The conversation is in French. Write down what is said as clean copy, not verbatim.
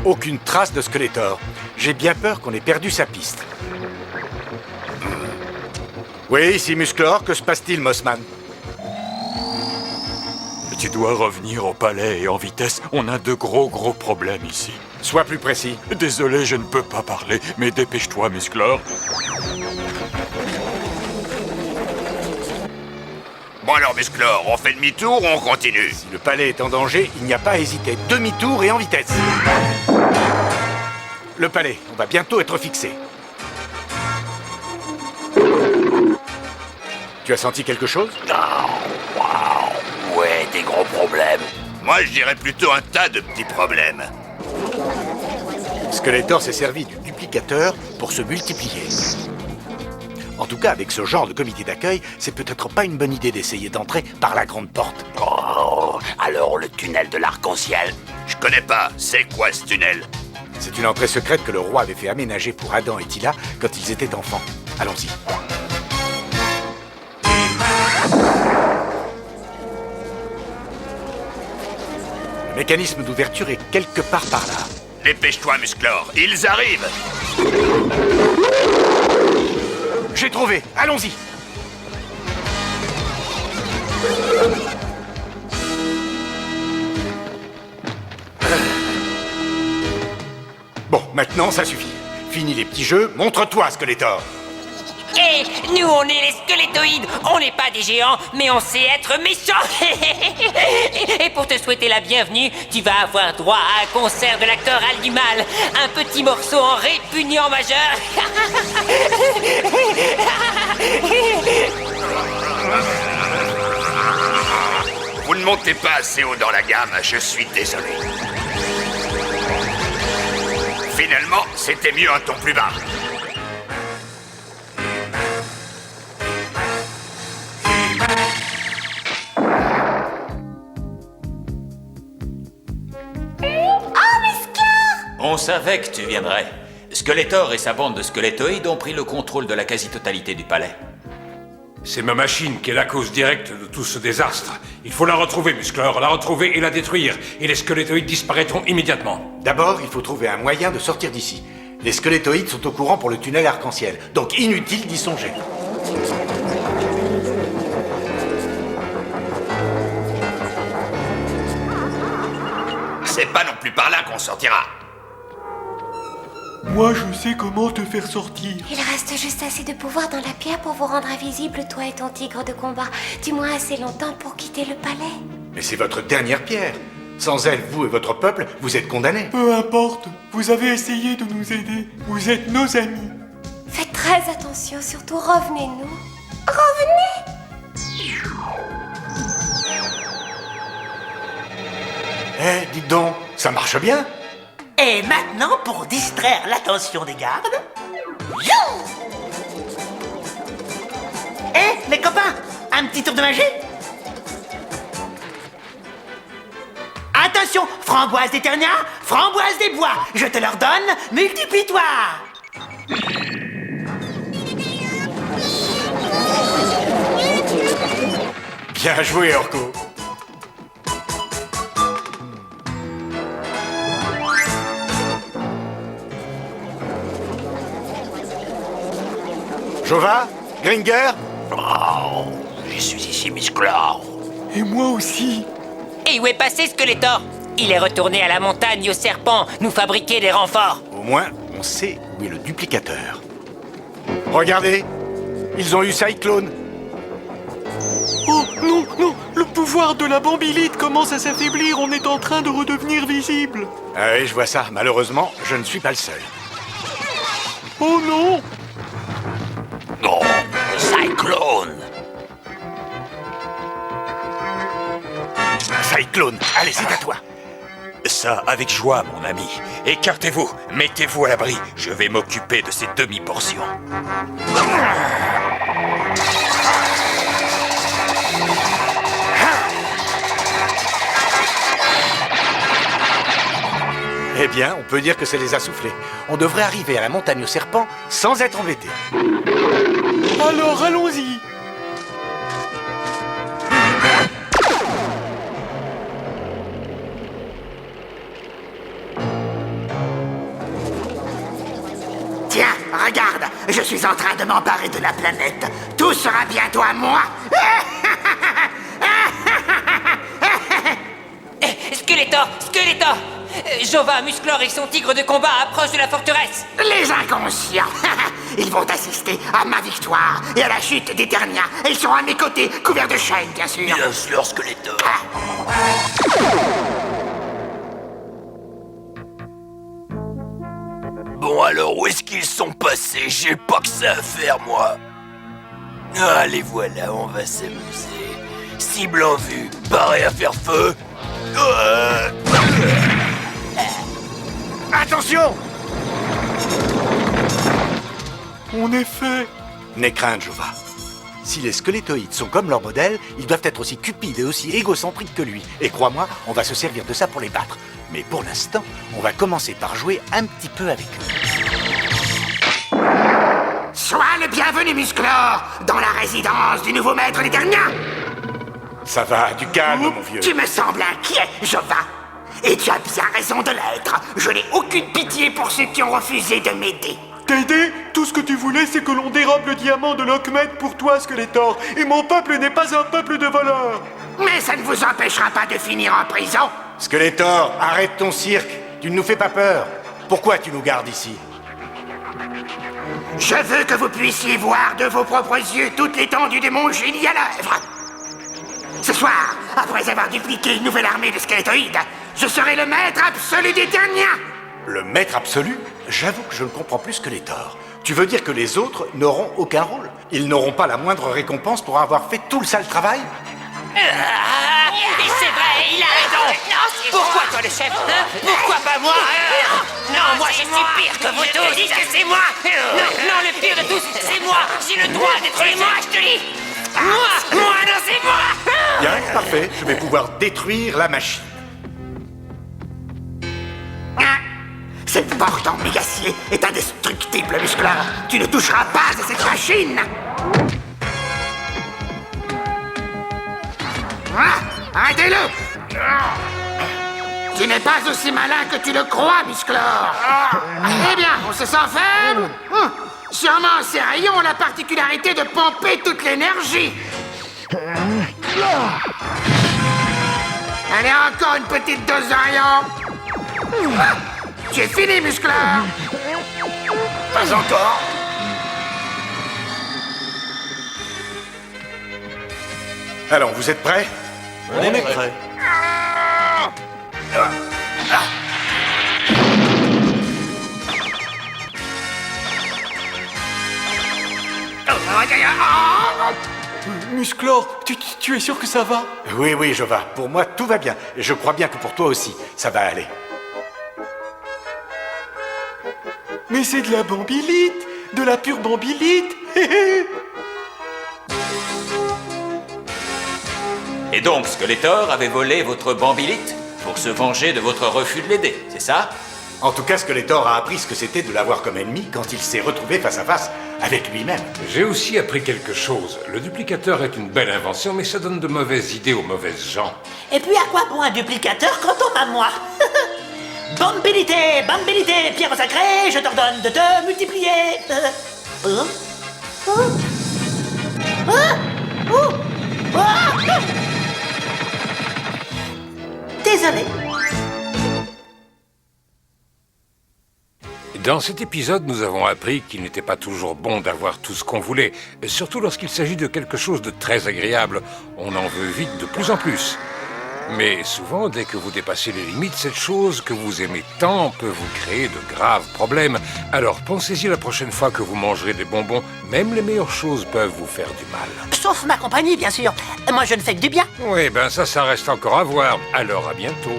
Aucune trace de Skeletor. J'ai bien peur qu'on ait perdu sa piste. Oui, ici Musclor, que se passe-t-il, Mossman? Tu dois revenir au palais et en vitesse. On a de gros problèmes ici. Sois plus précis. Désolé, je ne peux pas parler, mais dépêche-toi, Musclor. Bon alors, Musclor, on fait demi-tour ou on continue? Si le palais est en danger, il n'y a pas à hésiter. Demi-tour et en vitesse. Le palais, on va bientôt être fixé. Tu as senti quelque chose? Ouais, des gros problèmes. Moi, je dirais plutôt un tas de petits problèmes. Skeletor s'est servi du duplicateur pour se multiplier. En tout cas, avec ce genre de comité d'accueil, c'est peut-être pas une bonne idée d'essayer d'entrer par la grande porte. Oh, alors le tunnel de l'arc-en-ciel? Je connais pas, c'est quoi ce tunnel? C'est une entrée secrète que le roi avait fait aménager pour Adam et Tila quand ils étaient enfants. Allons-y. Le mécanisme d'ouverture est quelque part par là. Dépêche-toi, Musclor, ils arrivent! J'ai trouvé, allons-y. Bon, maintenant ça suffit. Fini les petits jeux, montre-toi, Skeletor. Et nous, on est les squelettoïdes. On n'est pas des géants, mais on sait être méchants. Et pour te souhaiter la bienvenue, tu vas avoir droit à un concert de l'acteur Al Dumal. Un petit morceau en ré répugnant majeur. Vous ne montez pas assez haut dans la gamme, je suis désolé. Finalement, c'était mieux un ton plus bas. On savait que tu viendrais. Skeletor et sa bande de squelettoïdes ont pris le contrôle de la quasi-totalité du palais. C'est ma machine qui est la cause directe de tout ce désastre. Il faut la retrouver, Musclor, la retrouver et la détruire. Et les squelettoïdes disparaîtront immédiatement. D'abord, il faut trouver un moyen de sortir d'ici. Les squelettoïdes sont au courant pour le tunnel arc-en-ciel, donc inutile d'y songer. C'est pas non plus par là qu'on sortira. Moi, je sais comment te faire sortir. Il reste juste assez de pouvoir dans la pierre pour vous rendre invisible, toi et ton tigre de combat. Du moins assez longtemps pour quitter le palais. Mais c'est votre dernière pierre. Sans elle, vous et votre peuple, vous êtes condamnés. Peu importe, vous avez essayé de nous aider. Vous êtes nos amis. Faites très attention, surtout revenez-nous. Revenez! Eh, dites donc, ça marche bien? Et maintenant, pour distraire l'attention des gardes... Eh, les copains, un petit tour de magie? Attention, framboise d'Eternia, framboise des bois, je te leur donne, multiplie-toi! Bien joué, Orko. Jova? Gringer? Oh, je suis ici, Musclor. Et moi aussi. Et où est passé Skeletor? Il est retourné à la montagne aux serpents nous fabriquer des renforts. Au moins, on sait où est le duplicateur. Regardez, ils ont eu Cyclone. Oh non, non, le pouvoir de la bambilite commence à s'affaiblir. On est en train de redevenir visible. Ah oui, je vois ça. Malheureusement, je ne suis pas le seul. Oh non! Non, Cyclone. Cyclone, allez, c'est à toi. Ça, avec joie, mon ami. Écartez-vous, mettez-vous à l'abri. Je vais m'occuper de ces demi-portions. Eh bien, on peut dire que ça les a soufflés. On devrait arriver à la montagne aux serpents sans être embêté. Alors, allons-y. Je suis en train de m'emparer de la planète. Tout sera bientôt à moi. Skeletor! Skeletor! Jova, Musclor et son tigre de combat approchent de la forteresse. Les inconscients. Ils vont assister à ma victoire et à la chute d'Eternia. Et ils seront à mes côtés, couverts de chaînes, bien sûr. Bien sûr, Skeletor. Bon alors, où est-ce qu'ils sont passés? J'ai pas que ça à faire, moi. Allez, voilà, on va s'amuser. Cible en vue, paré à faire feu. Attention! On est fait. N'aie crainte, Jova. Si les squelettoïdes sont comme leur modèle, ils doivent être aussi cupides et aussi égocentriques que lui. Et crois-moi, on va se servir de ça pour les battre. Mais pour l'instant, on va commencer par jouer un petit peu avec eux. Sois le bienvenu, Musclor, dans la résidence du nouveau maître d'Eternia. Ça va, du calme, mon vieux. Tu me sembles inquiet, Jova. Et tu as bien raison de l'être. Je n'ai aucune pitié pour ceux qui ont refusé de m'aider. T'aider? Tout ce que tu voulais, c'est que l'on dérobe le diamant de Lockmet pour toi, Skeletor. Et mon peuple n'est pas un peuple de voleurs. Mais ça ne vous empêchera pas de finir en prison. Skeletor, arrête ton cirque. Tu ne nous fais pas peur. Pourquoi tu nous gardes ici? Je veux que vous puissiez voir de vos propres yeux toute l'étendue de mon génie à l'œuvre. Ce soir, après avoir dupliqué une nouvelle armée de squelettoïdes, je serai le maître absolu d'Eternia. Le maître absolu? J'avoue que je ne comprends plus Skeletor. Tu veux dire que les autres n'auront aucun rôle? Ils n'auront pas la moindre récompense pour avoir fait tout le sale travail? Et c'est vrai, il a raison. Pourquoi toi le chef, hein? Pourquoi pas moi? Non, moi je suis pire que vous tous. Je te dis que c'est moi. Non, le pire de tous, c'est moi. J'ai le droit d'être moi, je te dis. Moi, non, c'est moi. Bien, parfait. Je vais pouvoir détruire la machine. Cette porte en mégacier est indestructible, Musclor. Tu ne toucheras pas à cette machine. Arrêtez-le. Tu n'es pas aussi malin que tu le crois, Musclor. Eh bien, on se sent faible. Sûrement, ces rayons ont la particularité de pomper toute l'énergie. Allez, encore une petite dose de rayons. Tu es fini, Musclor. Pas encore. Alors, vous êtes prêts? On est prêt. Musclor, tu es sûr que ça va? Oui, Jova. Pour moi, tout va bien. Et je crois bien que pour toi aussi, ça va aller. Mais c'est de la bambilite! De la pure bambilite! Et donc, Skeletor avait volé votre bambilite pour se venger de votre refus de l'aider, c'est ça? En tout cas, Skeletor a appris ce que c'était de l'avoir comme ennemi quand il s'est retrouvé face à face avec lui-même. J'ai aussi appris quelque chose. Le duplicateur est une belle invention, mais ça donne de mauvaises idées aux mauvaises gens. Et puis à quoi bon un duplicateur quand on a moi? Bambilité, pierre sacrée, je t'ordonne de te multiplier. Désolé. Dans cet épisode, nous avons appris qu'il n'était pas toujours bon d'avoir tout ce qu'on voulait, surtout lorsqu'il s'agit de quelque chose de très agréable. On en veut vite de plus en plus. Mais souvent, dès que vous dépassez les limites, cette chose que vous aimez tant peut vous créer de graves problèmes. Alors pensez-y la prochaine fois que vous mangerez des bonbons. Même les meilleures choses peuvent vous faire du mal. Sauf ma compagnie, bien sûr. Moi, je ne fais que du bien. Oui, ça reste encore à voir. Alors à bientôt.